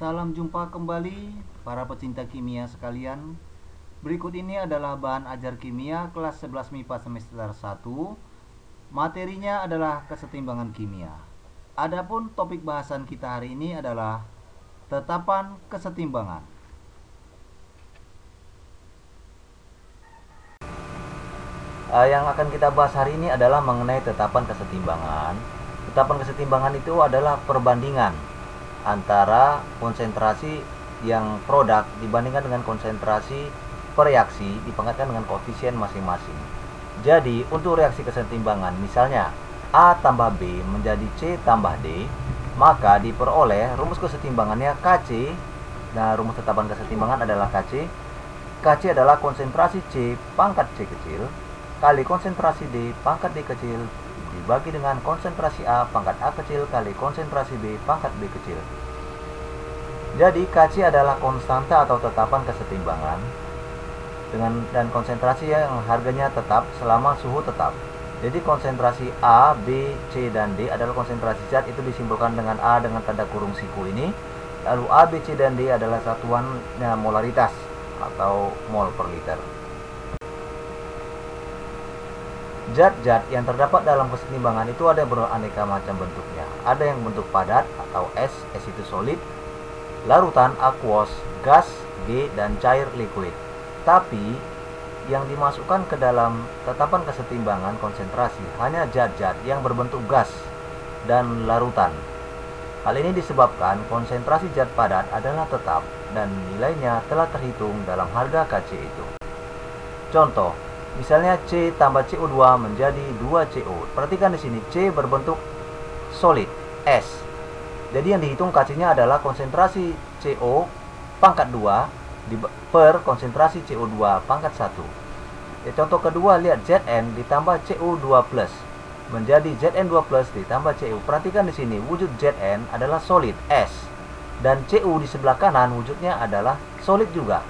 Salam jumpa kembali para pecinta kimia sekalian. Berikut ini adalah bahan ajar kimia kelas 11 MIPA semester 1. Materinya adalah kesetimbangan kimia. Adapun topik bahasan kita hari ini adalah tetapan kesetimbangan. Yang akan kita bahas hari ini adalah mengenai tetapan kesetimbangan. Tetapan kesetimbangan itu adalah perbandingan antara konsentrasi yang produk dibandingkan dengan konsentrasi per reaksi dipangkatkan dengan koefisien masing-masing. Jadi untuk reaksi kesetimbangan, misalnya A tambah B menjadi C tambah D, maka diperoleh rumus kesetimbangannya Kc. Nah, rumus tetapan kesetimbangan adalah Kc. Kc adalah konsentrasi C pangkat C kecil kali konsentrasi D pangkat D kecil dibagi dengan konsentrasi A pangkat A kecil kali konsentrasi B pangkat B kecil. Jadi Kc adalah konstanta atau tetapan kesetimbangan dan konsentrasi yang harganya tetap selama suhu tetap. Jadi konsentrasi A, B, C, dan D adalah konsentrasi zat, itu disimpulkan dengan A dengan tanda kurung siku ini. Lalu A, B, C, dan D adalah satuannya molaritas atau mol per liter. Zat-zat yang terdapat dalam kesetimbangan itu ada beraneka macam bentuknya. Ada yang bentuk padat atau S itu solid, larutan aqueous, gas G, dan cair liquid. Tapi yang dimasukkan ke dalam tetapan kesetimbangan konsentrasi hanya zat-zat yang berbentuk gas dan larutan. Hal ini disebabkan konsentrasi zat padat adalah tetap dan nilainya telah terhitung dalam harga Kc itu. Contoh, misalnya C tambah CO2 menjadi 2CO. Perhatikan di sini C berbentuk solid S. Jadi yang dihitung Kc-nya adalah konsentrasi CO pangkat 2 per konsentrasi CO2 pangkat 1. Ya, contoh kedua, lihat Zn ditambah CO2 plus menjadi Zn2 plus ditambah Cu. Perhatikan di sini wujud Zn adalah solid S dan Cu di sebelah kanan wujudnya adalah solid juga.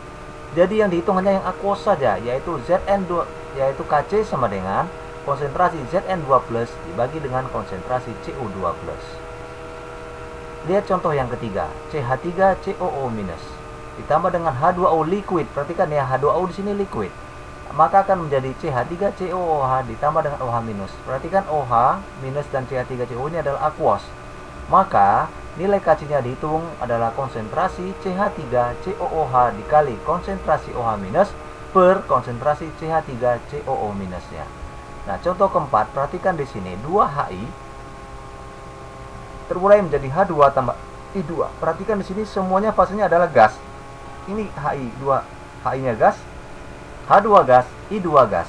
Jadi yang dihitung hanya yang aqueous saja, yaitu Zn2 yaitu Kc sama dengan konsentrasi Zn2 plus dibagi dengan konsentrasi CO2 plus. Lihat contoh yang ketiga, CH3COO minus ditambah dengan H2O liquid. Perhatikan ya, H2O di sini liquid. Maka akan menjadi CH3COOH ditambah dengan OH minus. Perhatikan OH minus dan CH3CO ini adalah aqueous. Maka nilai Kc-nya dihitung adalah konsentrasi CH3COOH dikali konsentrasi OH minus per konsentrasi CH3COO minusnya. Nah, contoh keempat, perhatikan di sini 2Hi terurai menjadi H2 tambah I2. Perhatikan di sini semuanya fasenya adalah gas. Ini Hi2, Hi-nya gas, H2 gas, I2 gas.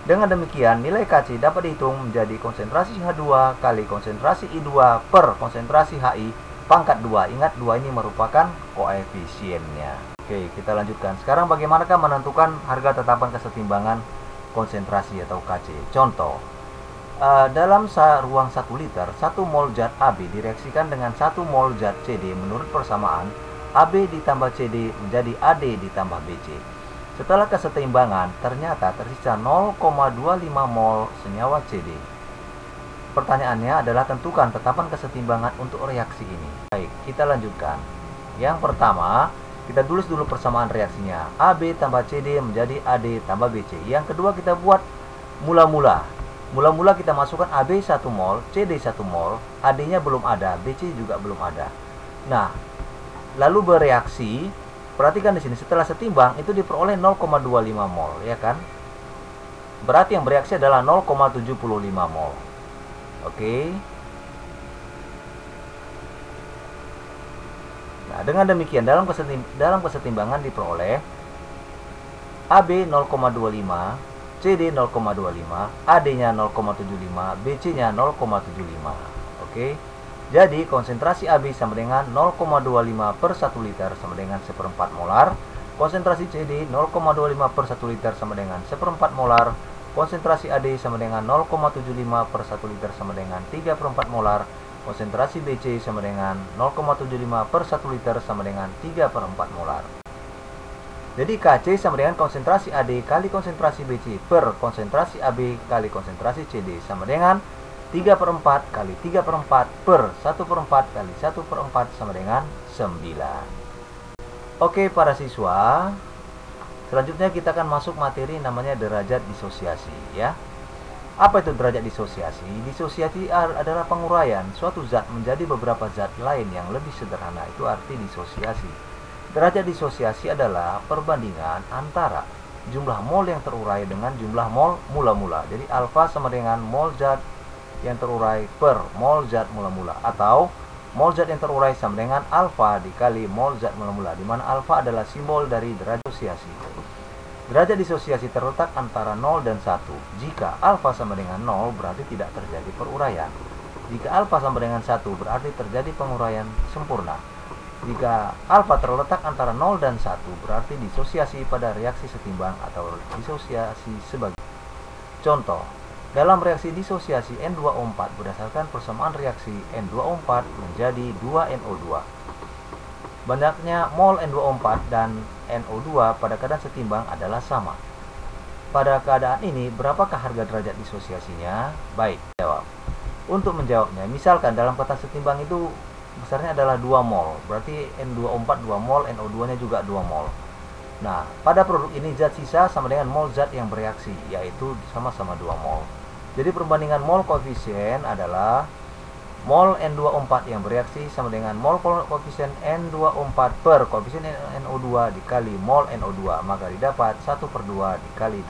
Dengan demikian, nilai Kc dapat dihitung menjadi konsentrasi H2 kali konsentrasi I2 per konsentrasi Hi pangkat 2. Ingat, 2 ini merupakan koefisiennya. Oke, kita lanjutkan. Sekarang bagaimanakah menentukan harga tetapan kesetimbangan konsentrasi atau Kc? Contoh, dalam ruang 1 liter, 1 mol zat AB direaksikan dengan 1 mol zat CD menurut persamaan AB ditambah CD menjadi AD ditambah BC. Setelah kesetimbangan, ternyata tersisa 0,25 mol senyawa CD. Pertanyaannya adalah tentukan tetapan kesetimbangan untuk reaksi ini. Baik, kita lanjutkan. Yang pertama, kita tulis dulu persamaan reaksinya. AB tambah CD menjadi AD tambah BC. Yang kedua, kita buat mula-mula. Mula-mula kita masukkan AB 1 mol, CD 1 mol, AD-nya belum ada, BC juga belum ada. Nah, lalu bereaksi. Perhatikan di sini, setelah setimbang itu diperoleh 0,25 mol, ya kan? Berarti yang bereaksi adalah 0,75 mol. Oke. Nah, dengan demikian dalam kesetimbangan diperoleh AB 0,25, CD 0,25, AD-nya 0,75, BC-nya 0,75. Oke. Jadi konsentrasi AB sama dengan 0,25 per 1 liter sama dengan 1/4 molar. Konsentrasi CD 0,25 per 1 liter sama dengan 1/4 molar. Konsentrasi AD sama dengan 0,75 per 1 liter sama dengan 3/4 molar. Konsentrasi BC sama dengan 0,75 per 1 liter sama dengan 3/4 molar. Jadi Kc sama dengan konsentrasi AD kali konsentrasi BC per konsentrasi AB kali konsentrasi CD sama dengan 3/4 kali 3/4 per 1/4 kali 1/4 sama dengan 9. Oke para siswa, selanjutnya kita akan masuk materi namanya derajat disosiasi ya. Apa itu derajat disosiasi? Disosiasi adalah penguraian suatu zat menjadi beberapa zat lain yang lebih sederhana. Itu arti disosiasi. Derajat disosiasi adalah perbandingan antara jumlah mol yang terurai dengan jumlah mol mula-mula. Jadi alfa sama dengan mol zat yang terurai per mol zat mula-mula, atau mol zat yang terurai sama dengan alfa dikali mol zat mula-mula, di mana alfa adalah simbol dari derajat disosiasi. Derajat disosiasi terletak antara 0 dan 1. Jika alfa sama dengan 0 berarti tidak terjadi peruraian. Jika alfa sama dengan 1 berarti terjadi penguraian sempurna. Jika alfa terletak antara 0 dan 1 berarti disosiasi pada reaksi setimbang atau disosiasi sebagai. Contoh, dalam reaksi disosiasi N2O4 berdasarkan persamaan reaksi N2O4 menjadi 2NO2. Banyaknya mol N2O4 dan NO2 pada keadaan setimbang adalah sama. Pada keadaan ini, berapakah harga derajat disosiasinya? Baik, jawab. Untuk menjawabnya, misalkan dalam keadaan setimbang itu besarnya adalah 2 mol. Berarti N2O4 2 mol, NO2-nya juga 2 mol. Nah, pada produk ini zat sisa sama dengan mol zat yang bereaksi, yaitu sama-sama 2 mol. Jadi perbandingan mol koefisien adalah mol N2O4 yang bereaksi sama dengan mol koefisien N2O4 per koefisien NO2 dikali mol NO2, maka didapat 1/2 dikali 2.